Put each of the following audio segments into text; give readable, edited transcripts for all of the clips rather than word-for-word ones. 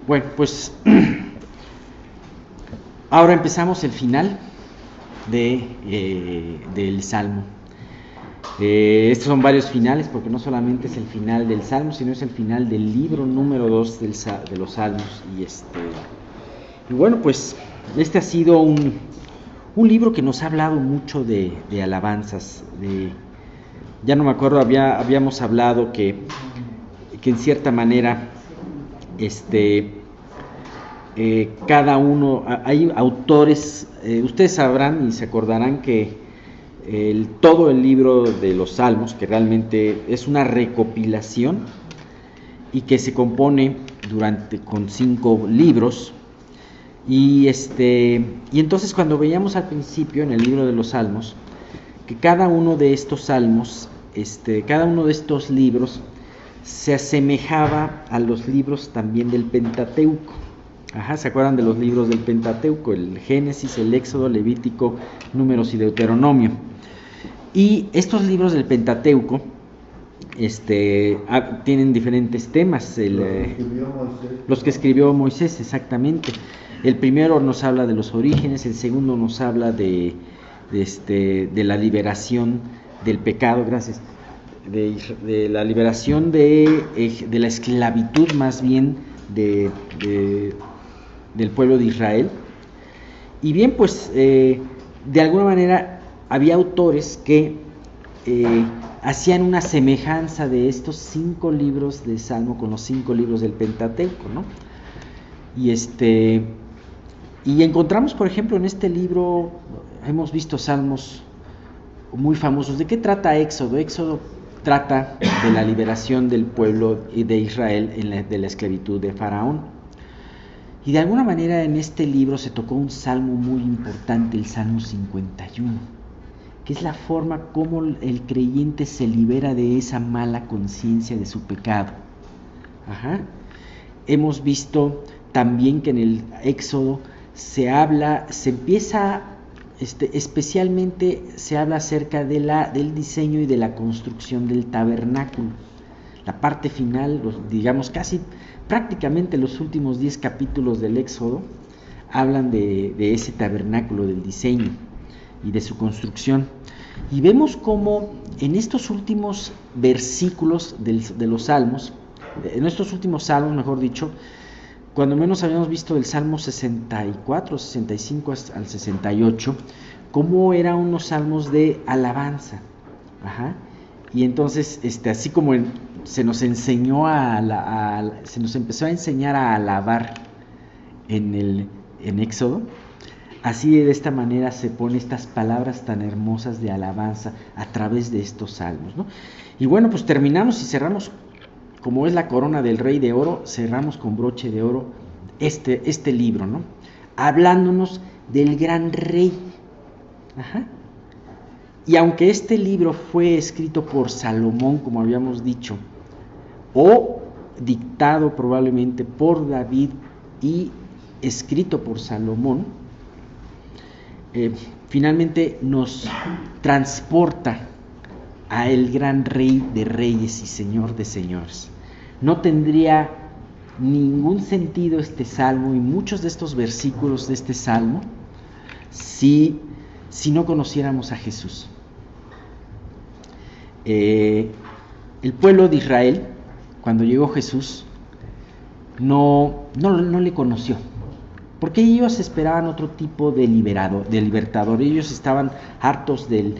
Bueno, pues ahora empezamos el final del Salmo. Estos son varios finales, porque no solamente es el final del Salmo, sino es el final del libro número 2 de los Salmos. Y bueno, pues este ha sido un libro que nos ha hablado mucho de alabanzas. Ya no me acuerdo, habíamos hablado que en cierta manera cada uno, hay autores, ustedes sabrán y se acordarán que todo el libro de los Salmos, que realmente es una recopilación y que se compone con 5 libros, y entonces cuando veíamos al principio en el libro de los Salmos que cada uno de estos salmos, cada uno de estos libros se asemejaba a los libros también del Pentateuco. ¿Se acuerdan de los libros del Pentateuco? El Génesis, el Éxodo, Levítico, Números y Deuteronomio. Y estos libros del Pentateuco tienen diferentes temas. Los que escribió Moisés, exactamente. El primero nos habla de los orígenes, el segundo nos habla de la liberación del pecado, gracias, de la liberación de la esclavitud, más bien del pueblo de Israel. Y bien, pues de alguna manera había autores que hacían una semejanza de estos 5 libros de Salmo con los 5 libros del Pentateuco, ¿no? Y encontramos, por ejemplo, en este libro, hemos visto salmos muy famosos. ¿De qué trata Éxodo? Éxodo trata de la liberación del pueblo de Israel de la esclavitud de Faraón. Y de alguna manera en este libro se tocó un salmo muy importante, el Salmo 51, que es la forma como el creyente se libera de esa mala conciencia de su pecado. Hemos visto también que en el Éxodo especialmente se habla acerca del diseño y de la construcción del tabernáculo. La parte final, digamos prácticamente los últimos 10 capítulos del Éxodo hablan de ese tabernáculo, del diseño y de su construcción. Y vemos cómo en estos últimos versículos de los Salmos, en estos últimos salmos, mejor dicho, cuando menos habíamos visto del Salmo 64, 65 al 68, cómo eran unos salmos de alabanza. Y entonces, así como se nos enseñó se nos empezó a enseñar a alabar en Éxodo, así de esta manera se ponen estas palabras tan hermosas de alabanza a través de estos salmos, ¿no? Y bueno, pues terminamos y cerramos, como es la corona del Rey de oro, cerramos con broche de oro este libro, ¿no? Hablándonos del gran Rey. Y aunque este libro fue escrito por Salomón, como habíamos dicho, o dictado probablemente por David y escrito por Salomón, finalmente nos transporta a el gran Rey de reyes y Señor de señores. No tendría ningún sentido este salmo y muchos de estos versículos de este salmo si no conociéramos a Jesús. El pueblo de Israel, cuando llegó Jesús, no le conoció, porque ellos esperaban otro tipo de libertador. Ellos estaban hartos del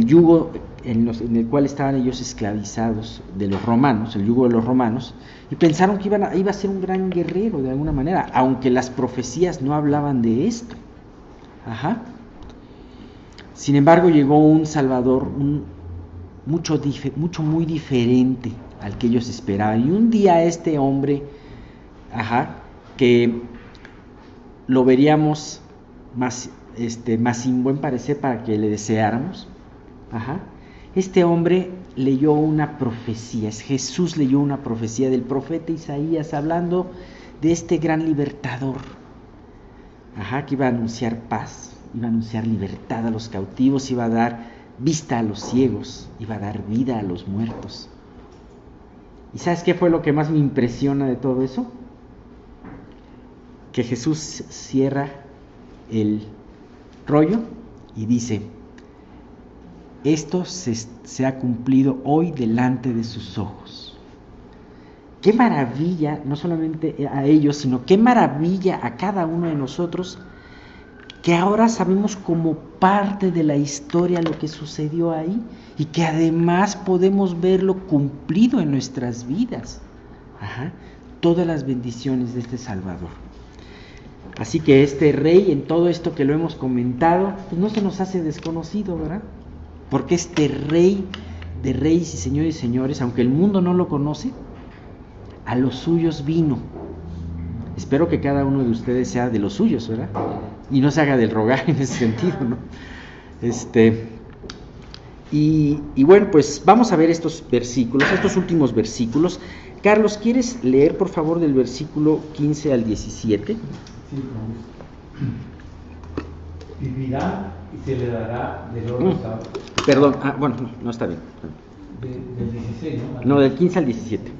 yugo en el cual estaban ellos esclavizados de los romanos, el yugo de los romanos, y pensaron que iba a ser un gran guerrero de alguna manera, aunque las profecías no hablaban de esto. Sin embargo, llegó un Salvador muy diferente al que ellos esperaban. Y un día este hombre, que lo veríamos más sin buen parecer para que le deseáramos, este hombre leyó una profecía. Jesús leyó una profecía del profeta Isaías hablando de este gran libertador, que iba a anunciar paz, iba a anunciar libertad a los cautivos, iba a dar vista a los ciegos, iba a dar vida a los muertos. ¿Y sabes qué fue lo que más me impresiona de todo eso? que Jesús cierra el rollo y dice: esto se ha cumplido hoy delante de sus ojos. Qué maravilla, no solamente a ellos, sino qué maravilla a cada uno de nosotros, que ahora sabemos como parte de la historia lo que sucedió ahí y que además podemos verlo cumplido en nuestras vidas. Todas las bendiciones de este Salvador. Así que este rey, en todo esto que lo hemos comentado, pues no se nos hace desconocido, ¿verdad? Porque este rey de reyes y señores, aunque el mundo no lo conoce, a los suyos vino. Espero que cada uno de ustedes sea de los suyos, ¿verdad? Y no se haga del rogar en ese sentido, ¿no? Y bueno, pues vamos a ver estos versículos, estos últimos versículos. Carlos, ¿quieres leer por favor del versículo 15 al 17? Sí, vivirá y se le dará del oro. Perdón, bueno, no está bien. Del 16, ¿no? No, del 15 al 17.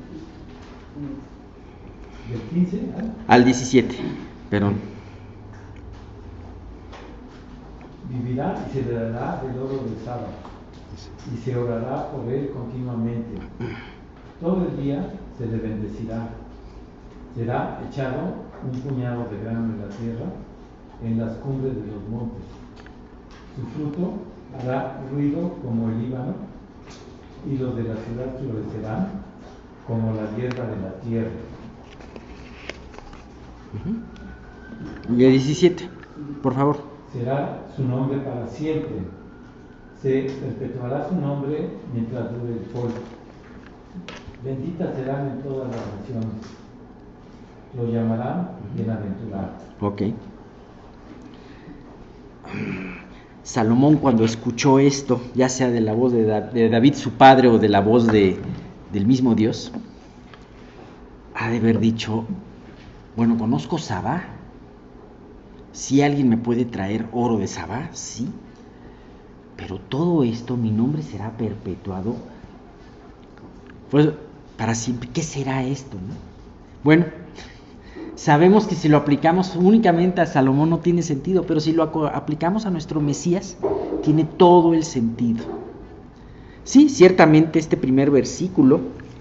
¿Del 15 al 17? Perdón. Vivirá y se le dará del oro de Saba, y se orará por él continuamente. Todo el día se le bendecirá. Será echado un puñado de grano en la tierra, en las cumbres de los montes. Su fruto hará ruido como el Líbano, y los de la ciudad florecerán como la hierba de la tierra. Y el 17, por favor. Será su nombre para siempre. Se perpetuará su nombre mientras dure el polvo. Benditas serán en todas las naciones. Lo llamarán bienaventurado. Ok. Salomón, cuando escuchó esto, ya sea de la voz de David su padre o de la voz del mismo Dios, ha de haber dicho: bueno, conozco Sabá. Si alguien me puede traer oro de Sabá, sí. Pero todo esto, mi nombre será perpetuado pues para siempre. ¿Qué será esto, no? Bueno, sabemos que si lo aplicamos únicamente a Salomón no tiene sentido, pero si lo aplicamos a nuestro Mesías, tiene todo el sentido. Sí, ciertamente este primer versículo,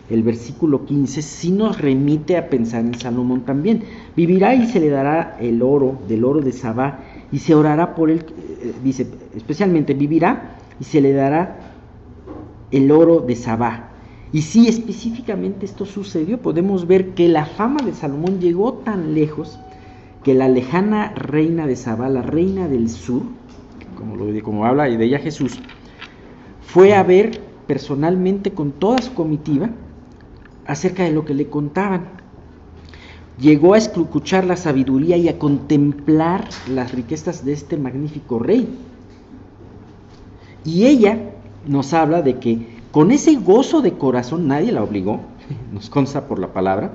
el versículo 15, sí nos remite a pensar en Salomón también. Vivirá y se le dará el oro, del oro de Sabá, y se orará por él, dice, especialmente vivirá y se le dará el oro de Sabá. Y sí, específicamente esto sucedió. Podemos ver que la fama de Salomón llegó tan lejos que la lejana reina de Sabá, la reina del sur, como habla de ella Jesús, fue a ver personalmente con toda su comitiva acerca de lo que le contaban. Llegó a escuchar la sabiduría y a contemplar las riquezas de este magnífico rey. Y ella nos habla de que con ese gozo de corazón, nadie la obligó, nos consta por la palabra,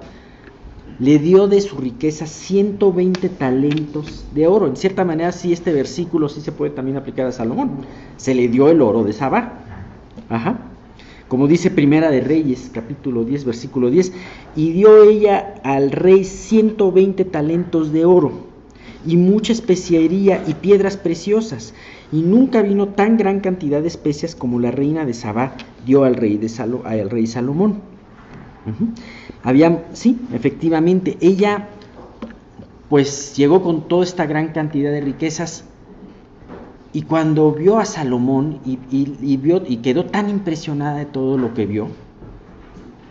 le dio de su riqueza 120 talentos de oro. En cierta manera, sí, este versículo sí se puede también aplicar a Salomón. Se le dio el oro de Sabá. Como dice Primera de Reyes, capítulo 10, versículo 10, y dio ella al rey 120 talentos de oro, y mucha especiería y piedras preciosas, y nunca vino tan gran cantidad de especias como la reina de Sabá dio al rey Salomón. Sí, efectivamente, ella pues llegó con toda esta gran cantidad de riquezas, y cuando vio a Salomón y quedó tan impresionada de todo lo que vio,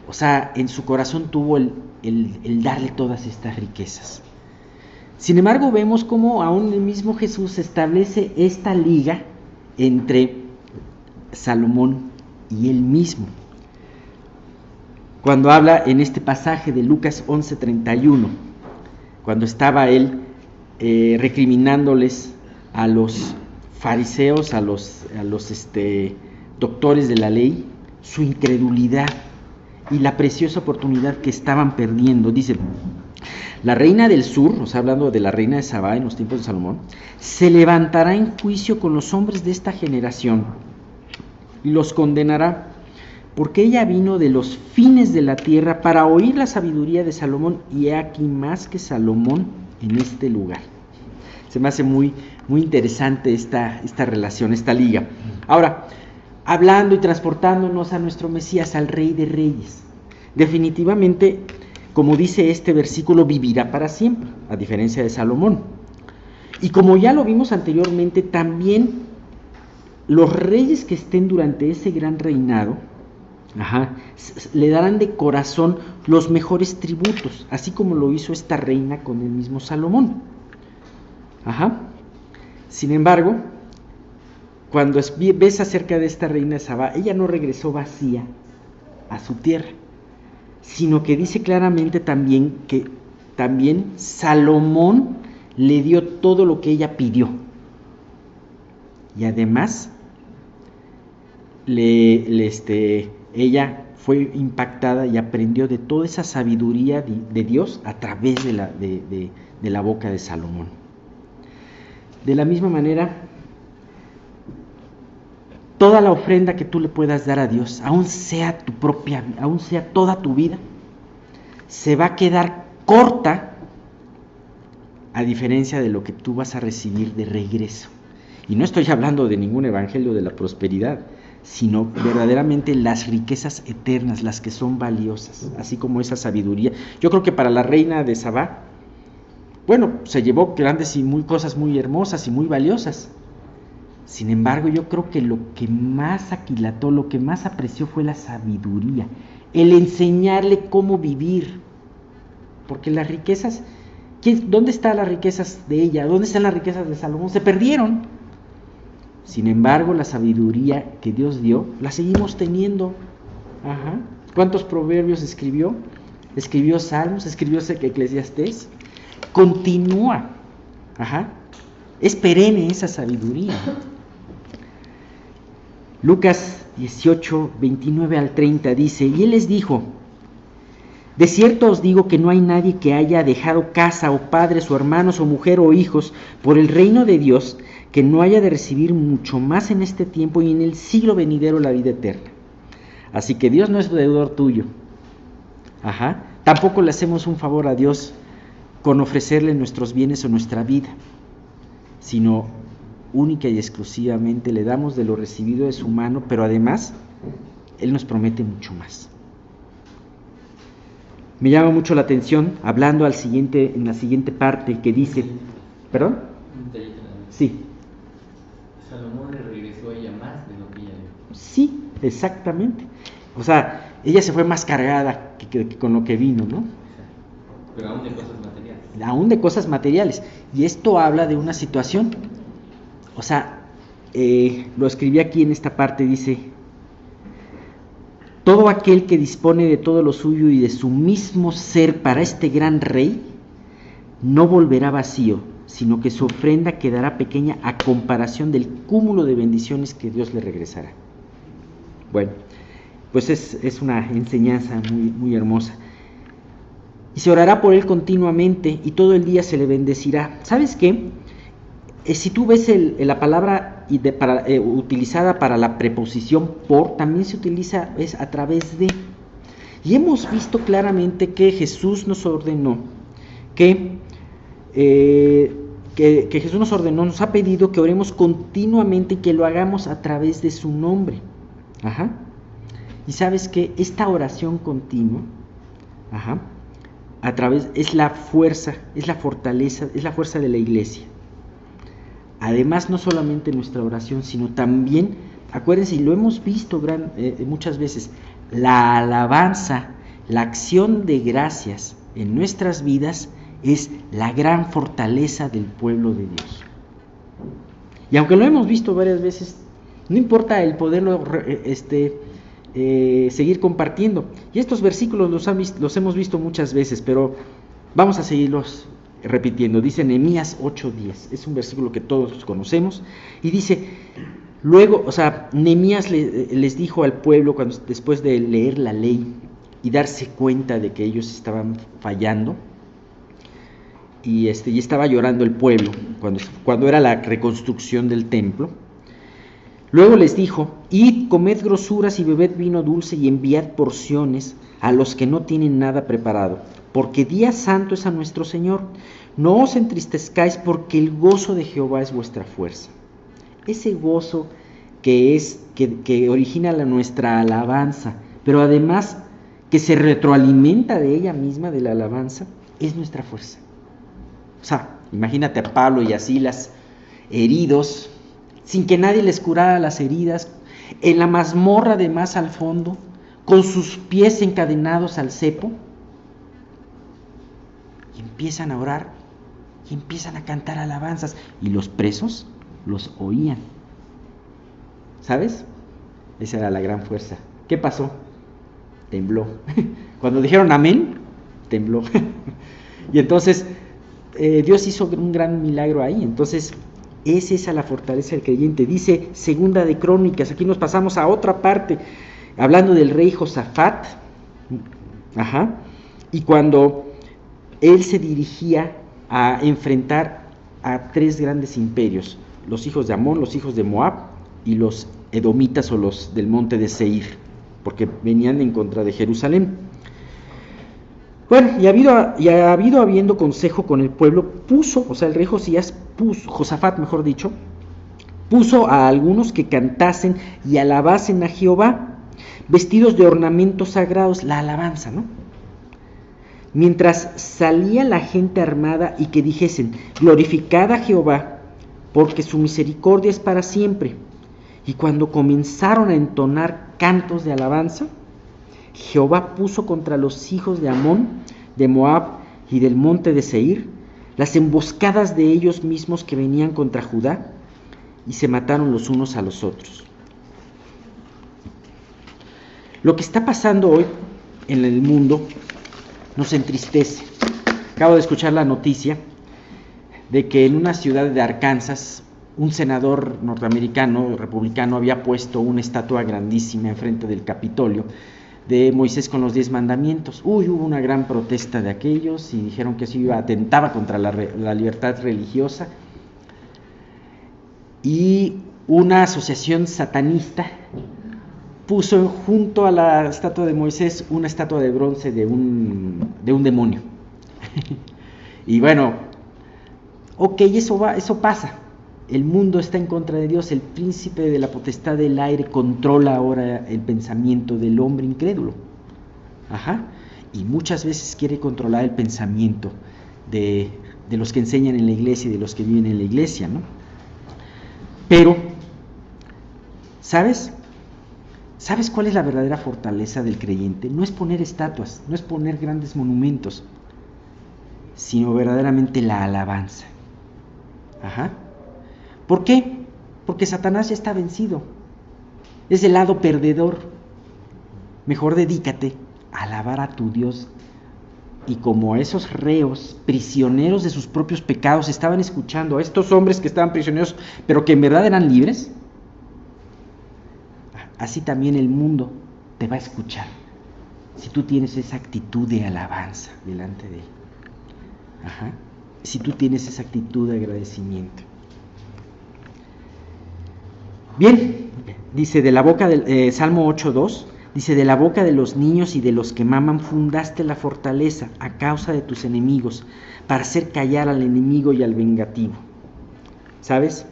o sea, en su corazón tuvo el darle todas estas riquezas. Sin embargo, vemos cómo aún el mismo Jesús establece esta liga entre Salomón y él mismo. Cuando habla en este pasaje de Lucas 11:31, cuando estaba él recriminándoles a los fariseos, a los doctores de la ley, su incredulidad y la preciosa oportunidad que estaban perdiendo. Dice: la reina del sur, o sea, hablando de la reina de Sabá en los tiempos de Salomón, se levantará en juicio con los hombres de esta generación y los condenará, porque ella vino de los fines de la tierra para oír la sabiduría de Salomón, y he aquí más que Salomón en este lugar. Se me hace muy, muy interesante esta relación, esta liga. Ahora, hablando y transportándonos a nuestro Mesías, al Rey de Reyes, definitivamente, como dice este versículo, vivirá para siempre, a diferencia de Salomón. Y como ya lo vimos anteriormente, también los reyes que estén durante ese gran reinado, le darán de corazón los mejores tributos, así como lo hizo esta reina con el mismo Salomón. Sin embargo, cuando ves acerca de esta reina Sabá, ella no regresó vacía a su tierra, sino que dice claramente también que también Salomón le dio todo lo que ella pidió. Y además, ella fue impactada y aprendió de toda esa sabiduría de Dios a través de la boca de Salomón. De la misma manera, toda la ofrenda que tú le puedas dar a Dios, aun sea toda tu vida, se va a quedar corta a diferencia de lo que tú vas a recibir de regreso. Y no estoy hablando de ningún evangelio de la prosperidad, sino verdaderamente las riquezas eternas, las que son valiosas, así como esa sabiduría. Yo creo que para la reina de Sabá, se llevó grandes cosas muy hermosas y muy valiosas. Sin embargo, yo creo que lo que más aquilató, lo que más apreció fue la sabiduría, el enseñarle cómo vivir. Porque las riquezas, ¿dónde están las riquezas de ella? ¿Dónde están las riquezas de Salomón? Se perdieron. Sin embargo, la sabiduría que Dios dio, la seguimos teniendo. ¿Cuántos proverbios escribió? Escribió Salmos, escribió Eclesiastés. Continúa. Es perenne esa sabiduría. Lucas 18, 29 al 30 dice: y él les dijo: de cierto os digo que no hay nadie que haya dejado casa o padres o hermanos o mujer o hijos por el reino de Dios que no haya de recibir mucho más en este tiempo y en el siglo venidero la vida eterna. Así que Dios no es deudor tuyo. Tampoco le hacemos un favor a Dios con ofrecerle nuestros bienes o nuestra vida, sino única y exclusivamente le damos de lo recibido de su mano, pero además Él nos promete mucho más. Me llama mucho la atención, hablando en la siguiente parte, que dice, ¿perdón? Sí. Salomón le regresó a ella más de lo que ella dio. Sí, exactamente. O sea, ella se fue más cargada que con lo que vino, ¿no? Pero aún de cosas materiales. Aún de cosas materiales. Y esto habla de una situación. O sea, lo escribí aquí en esta parte, dice: todo aquel que dispone de todo lo suyo y de su mismo ser para este gran rey, no volverá vacío, sino que su ofrenda quedará pequeña a comparación del cúmulo de bendiciones que Dios le regresará. Bueno, pues es una enseñanza muy, muy hermosa. Y se orará por él continuamente y todo el día se le bendecirá. ¿Sabes qué? Si tú ves la palabra utilizada para la preposición por, también se utiliza a través de. Y hemos visto claramente que Jesús nos ordenó, que Jesús nos ha pedido que oremos continuamente y que lo hagamos a través de su nombre. Y sabes que esta oración continua, es la fuerza, es la fortaleza, es la fuerza de la iglesia. Además, no solamente nuestra oración, sino también, acuérdense, y lo hemos visto muchas veces, la alabanza, la acción de gracias en nuestras vidas es la gran fortaleza del pueblo de Dios. Y aunque lo hemos visto varias veces, no importa el poderlo seguir compartiendo. Y estos versículos los hemos visto muchas veces, pero vamos a seguirlos repitiendo. Dice Nehemías 8:10, es un versículo que todos conocemos, y dice, luego, Nehemías les dijo al pueblo, después de leer la ley y darse cuenta de que ellos estaban fallando, y estaba llorando el pueblo cuando era la reconstrucción del templo. Luego les dijo: id, comed grosuras y bebed vino dulce y enviad porciones a los que no tienen nada preparado, porque día santo es a nuestro Señor. No os entristezcáis, porque el gozo de Jehová es vuestra fuerza. Ese gozo que origina nuestra alabanza, pero además que se retroalimenta de ella misma, de la alabanza, es nuestra fuerza. O sea, imagínate a Pablo y a Silas heridos, sin que nadie les curara las heridas, en la mazmorra de más al fondo, con sus pies encadenados al cepo, y empiezan a orar, y empiezan a cantar alabanzas, y los presos los oían. ¿Sabes? Esa era la gran fuerza. ¿Qué pasó? Tembló. Cuando dijeron amén, tembló. Y entonces Dios hizo un gran milagro ahí. Entonces es esa la fortaleza del creyente. Dice Segunda de Crónicas, aquí nos pasamos a otra parte, hablando del rey Josafat. Y cuando él se dirigía a enfrentar a 3 grandes imperios, los hijos de Amón, los hijos de Moab y los edomitas o los del monte de Seir, porque venían en contra de Jerusalén. Bueno, habiendo consejo con el pueblo, el rey Josafat, puso a algunos que cantasen y alabasen a Jehová, vestidos de ornamentos sagrados, la alabanza, ¿no? Mientras salía la gente armada y que dijesen, glorificad a Jehová, porque su misericordia es para siempre. Y cuando comenzaron a entonar cantos de alabanza, Jehová puso contra los hijos de Amón, de Moab y del monte de Seir, las emboscadas de ellos mismos que venían contra Judá, y se mataron los unos a los otros. Lo que está pasando hoy en el mundo nos entristece. Acabo de escuchar la noticia de que en una ciudad de Arkansas, un senador norteamericano, republicano, había puesto una estatua grandísima enfrente del Capitolio de Moisés con los 10 mandamientos. Hubo una gran protesta de aquellos y dijeron que eso atentaba contra la libertad religiosa. Y una asociación satanista puso junto a la estatua de Moisés una estatua de bronce de un demonio. Y bueno, eso pasa. El mundo está en contra de Dios. El príncipe de la potestad del aire controla ahora el pensamiento del hombre incrédulo. Y muchas veces quiere controlar el pensamiento de los que enseñan en la iglesia y de los que viven en la iglesia, ¿no? Pero, ¿sabes cuál es la verdadera fortaleza del creyente? No es poner estatuas, no es poner grandes monumentos, sino verdaderamente la alabanza. ¿Por qué? Porque Satanás ya está vencido. Es el lado perdedor. Mejor dedícate a alabar a tu Dios. Y como esos reos, prisioneros de sus propios pecados, estaban escuchando a estos hombres que estaban prisioneros, pero que en verdad eran libres, así también el mundo te va a escuchar, si tú tienes esa actitud de alabanza delante de él. Si tú tienes esa actitud de agradecimiento. Bien, dice de la boca del Salmo 8:2, dice, de la boca de los niños y de los que maman fundaste la fortaleza a causa de tus enemigos, para hacer callar al enemigo y al vengativo. ¿Sabes?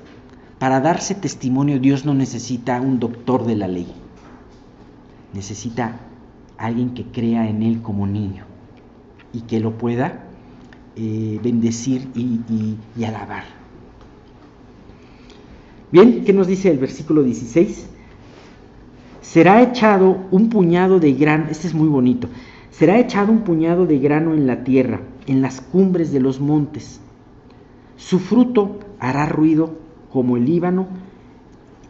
Para darse testimonio, Dios no necesita un doctor de la ley. Necesita alguien que crea en Él como niño y que lo pueda bendecir y alabar. Bien, ¿qué nos dice el versículo 16? Será echado un puñado de grano, este es muy bonito, será echado un puñado de grano en la tierra, en las cumbres de los montes. Su fruto hará ruido como el Líbano,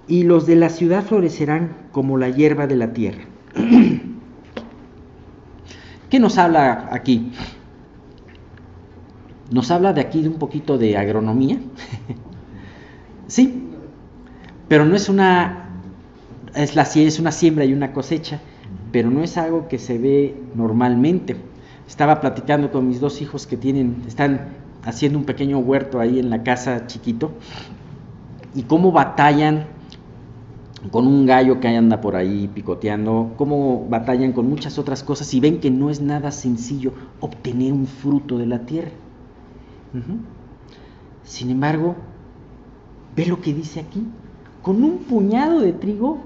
y los de la ciudad florecerán como la hierba de la tierra. ¿Qué nos habla aquí? Nos habla de aquí de un poquito de agronomía. Sí, pero no es es una siembra y una cosecha, pero no es algo que se ve normalmente. Estaba platicando con mis 2 hijos que están haciendo un pequeño huerto ahí en la casa chiquito, y cómo batallan con un gallo que anda por ahí picoteando, cómo batallan con muchas otras cosas y ven que no es nada sencillo obtener un fruto de la tierra. Sin embargo, ve lo que dice aquí: con un puñado de trigo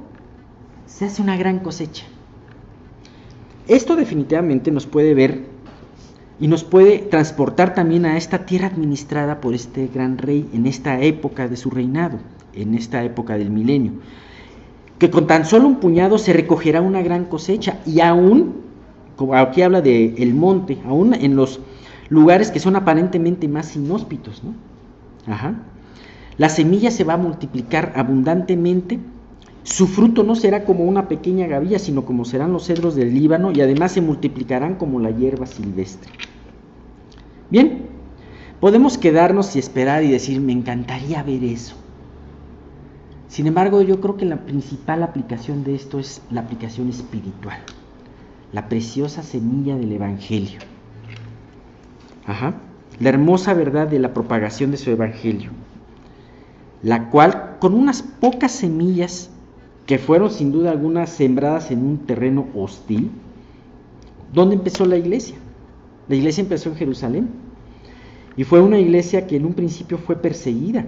se hace una gran cosecha. Esto definitivamente nos puede ver y nos puede transportar también a esta tierra administrada por este gran rey en esta época de su reinado, en esta época del milenio, que con tan solo un puñado se recogerá una gran cosecha, y aún, como aquí habla de el monte, aún en los lugares que son aparentemente más inhóspitos, ¿no? La semilla se va a multiplicar abundantemente. Su fruto no será como una pequeña gavilla, sino como serán los cedros del Líbano, y además se multiplicarán como la hierba silvestre. Bien, podemos quedarnos y esperar y decir, me encantaría ver eso. Sin embargo, yo creo que la principal aplicación de esto es la aplicación espiritual, la preciosa semilla del Evangelio. La hermosa verdad de la propagación de su Evangelio, la cual, con unas pocas semillas que fueron sin duda algunas sembradas en un terreno hostil. ¿Dónde empezó la iglesia? La iglesia empezó en Jerusalén, y fue una iglesia que en un principio fue perseguida.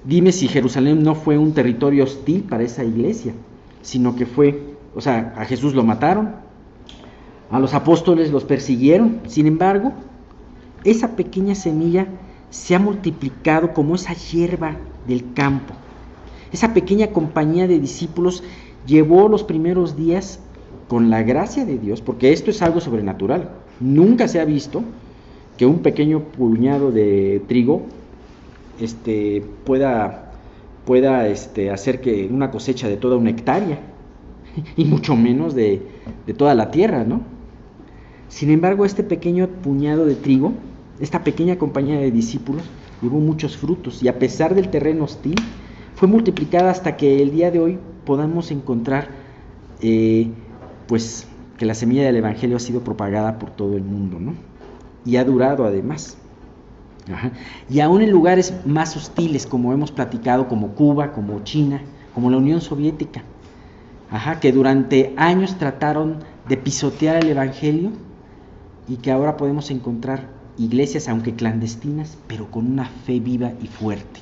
Dime si Jerusalén no fue un territorio hostil para esa iglesia, sino que fue, a Jesús lo mataron, a los apóstoles los persiguieron. Sin embargo, esa pequeña semilla se ha multiplicado como esa hierba del campo. Esa pequeña compañía de discípulos llevó los primeros días con la gracia de Dios, porque esto es algo sobrenatural. Nunca se ha visto que un pequeño puñado de trigo pueda hacer que una cosecha de toda una hectárea, y mucho menos de toda la tierra, ¿no? Sin embargo, este pequeño puñado de trigo, esta pequeña compañía de discípulos, llevó muchos frutos, y a pesar del terreno hostil, fue multiplicada hasta que el día de hoy podamos encontrar pues que la semilla del Evangelio ha sido propagada por todo el mundo, ¿no? Y ha durado además. Y aún en lugares más hostiles, como hemos platicado, como Cuba, como China, como la Unión Soviética, que durante años trataron de pisotear el Evangelio, y que ahora podemos encontrar iglesias, aunque clandestinas, pero con una fe viva y fuerte.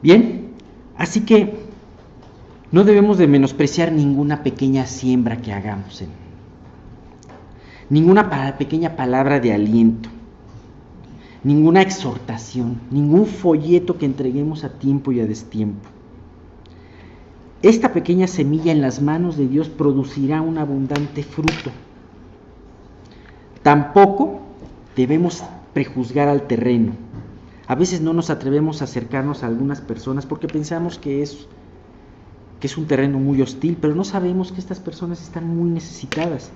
Bien, así que no debemos de menospreciar ninguna pequeña siembra que hagamos, ninguna pequeña palabra de aliento, ninguna exhortación, ningún folleto que entreguemos a tiempo y a destiempo. Esta pequeña semilla en las manos de Dios producirá un abundante fruto. Tampoco debemos prejuzgar al terreno. A veces no nos atrevemos a acercarnos a algunas personas porque pensamos que es un terreno muy hostil, pero no sabemos que estas personas están muy necesitadas.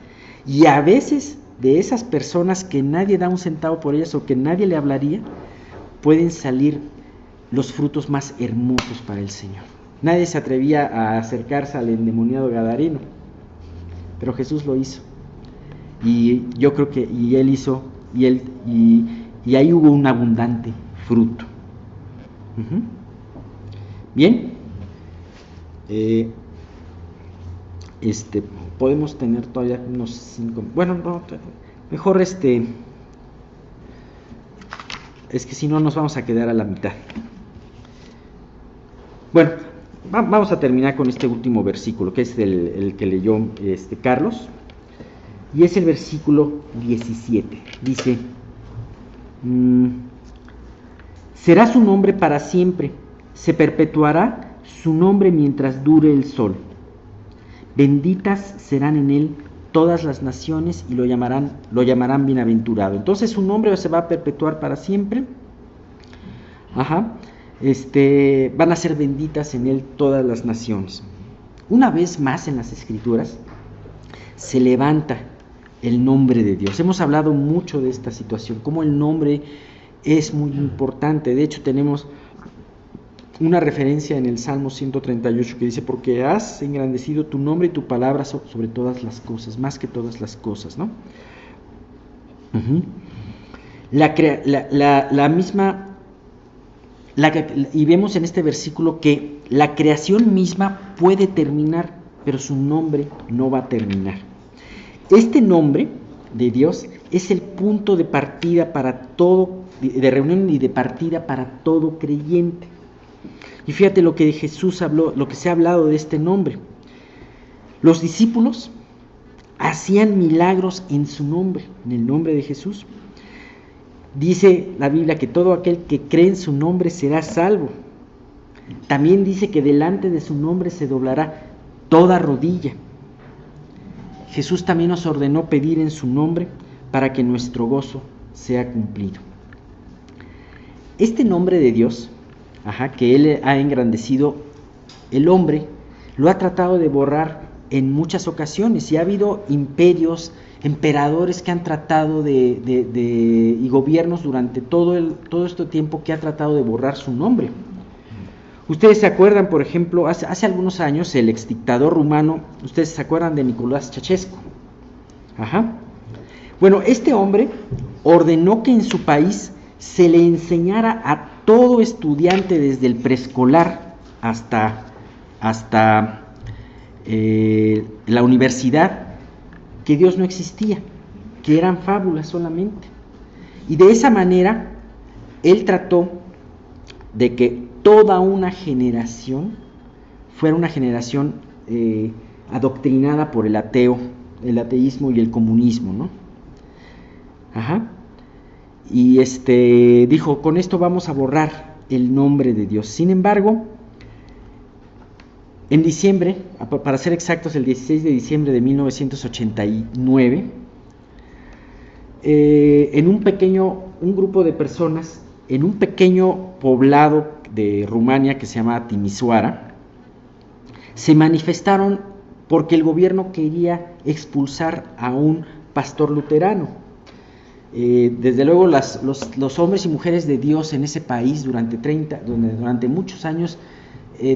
Y a veces de esas personas que nadie da un centavo por ellas o que nadie le hablaría, pueden salir los frutos más hermosos para el Señor. Nadie se atrevía a acercarse al endemoniado gadareno, pero Jesús lo hizo. Y yo creo que Él hizo, y ahí hubo un abundante fruto. Bien, podemos tener todavía unos 5, bueno, no, mejor es que si no nos vamos a quedar a la mitad. Bueno, vamos a terminar con este último versículo, que es el que leyó Carlos, y es el versículo 17. Dice: será su nombre para siempre, se perpetuará su nombre mientras dure el sol. Benditas serán en él todas las naciones y lo llamarán bienaventurado. Entonces su nombre se va a perpetuar para siempre. Van a ser benditas en él todas las naciones. Una vez más en las Escrituras se levanta el nombre de Dios. Hemos hablado mucho de esta situación, cómo el nombre es muy importante. De hecho, tenemos una referencia en el Salmo 138 que dice: porque has engrandecido tu nombre y tu palabra sobre todas las cosas, más que todas las cosas, ¿no? La misma y vemos en este versículo que la creación misma puede terminar, pero su nombre no va a terminar. Este nombre de Dios es el punto de partida para todo, de reunión y de partida para todo creyente. Y fíjate lo que Jesús habló, lo que se ha hablado de este nombre. Los discípulos hacían milagros en su nombre, en el nombre de Jesús. Dice la Biblia que todo aquel que cree en su nombre será salvo. También dice que delante de su nombre se doblará toda rodilla. Jesús también nos ordenó pedir en su nombre para que nuestro gozo sea cumplido. Este nombre de Dios, que Él ha engrandecido, el hombre lo ha tratado de borrar en muchas ocasiones, y ha habido imperios, emperadores que han tratado y gobiernos durante todo este tiempo que ha tratado de borrar su nombre. Ustedes se acuerdan, por ejemplo, hace algunos años el exdictador rumano, ustedes se acuerdan de Nicolás Ceausescu. Bueno, este hombre ordenó que en su país se le enseñara a todo estudiante desde el preescolar hasta la universidad, que Dios no existía, que eran fábulas solamente. Y de esa manera, él trató de que toda una generación fuera una generación adoctrinada por el ateísmo y el comunismo, ¿no? Y dijo, con esto vamos a borrar el nombre de Dios. Sin embargo, en diciembre, para ser exactos, el 16 de diciembre de 1989, un grupo de personas en un pequeño poblado de Rumania que se llama Timișoara, se manifestaron porque el gobierno quería expulsar a un pastor luterano. Desde luego los hombres y mujeres de Dios en ese país durante muchos años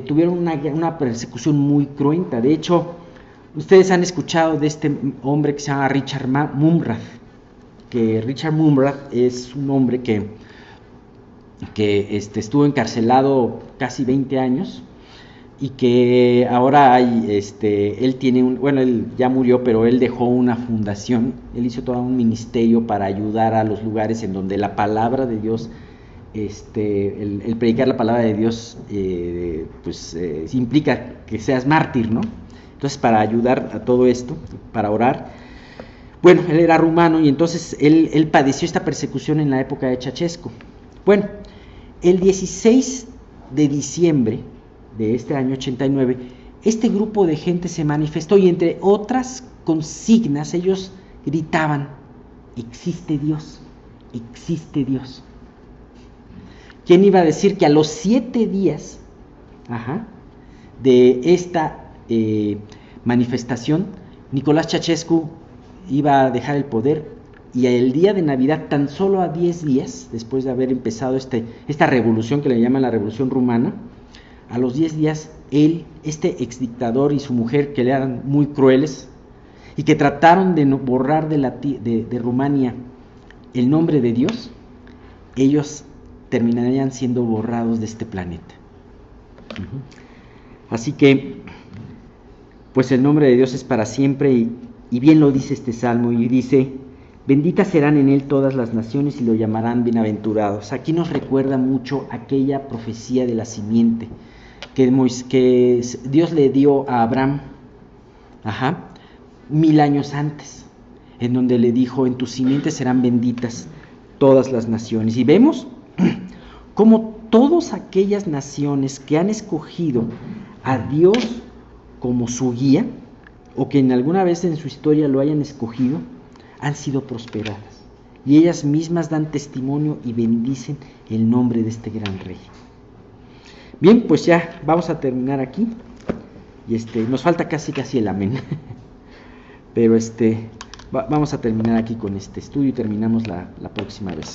tuvieron una persecución muy cruenta. De hecho, ustedes han escuchado de este hombre que se llama Richard Mumrath, que Richard Mumrath es un hombre que estuvo encarcelado casi 20 años y que ahora él tiene él ya murió, pero él dejó una fundación, él hizo todo un ministerio para ayudar a los lugares en donde la palabra de Dios, el predicar la palabra de Dios implica que seas mártir, ¿no? Entonces, para ayudar a todo esto, para orar. Bueno, él era rumano y entonces él padeció esta persecución en la época de Ceausescu. Bueno, el 16 de diciembre de este año 89, este grupo de gente se manifestó y entre otras consignas ellos gritaban: existe Dios, existe Dios. ¿Quién iba a decir que a los 7 días de esta manifestación, Nicolás Ceausescu iba a dejar el poder? Y el día de Navidad, tan solo a 10 días después de haber empezado esta revolución que le llaman la Revolución Rumana, a los 10 días, este exdictador y su mujer, que le eran muy crueles y que trataron de borrar de Rumania el nombre de Dios, ellos terminarían siendo borrados de este planeta. Así que, pues el nombre de Dios es para siempre, y bien lo dice este salmo, y dice: benditas serán en él todas las naciones y lo llamarán bienaventurados. Aquí nos recuerda mucho aquella profecía de la simiente que Dios le dio a Abraham 1000 años antes, en donde le dijo: en tu simiente serán benditas todas las naciones. Y vemos cómo todas aquellas naciones que han escogido a Dios como su guía, o que en alguna vez en su historia lo hayan escogido, han sido prosperadas, y ellas mismas dan testimonio y bendicen el nombre de este gran rey. Bien, pues ya vamos a terminar aquí, y nos falta casi el amén, pero vamos a terminar aquí con este estudio y terminamos la próxima vez.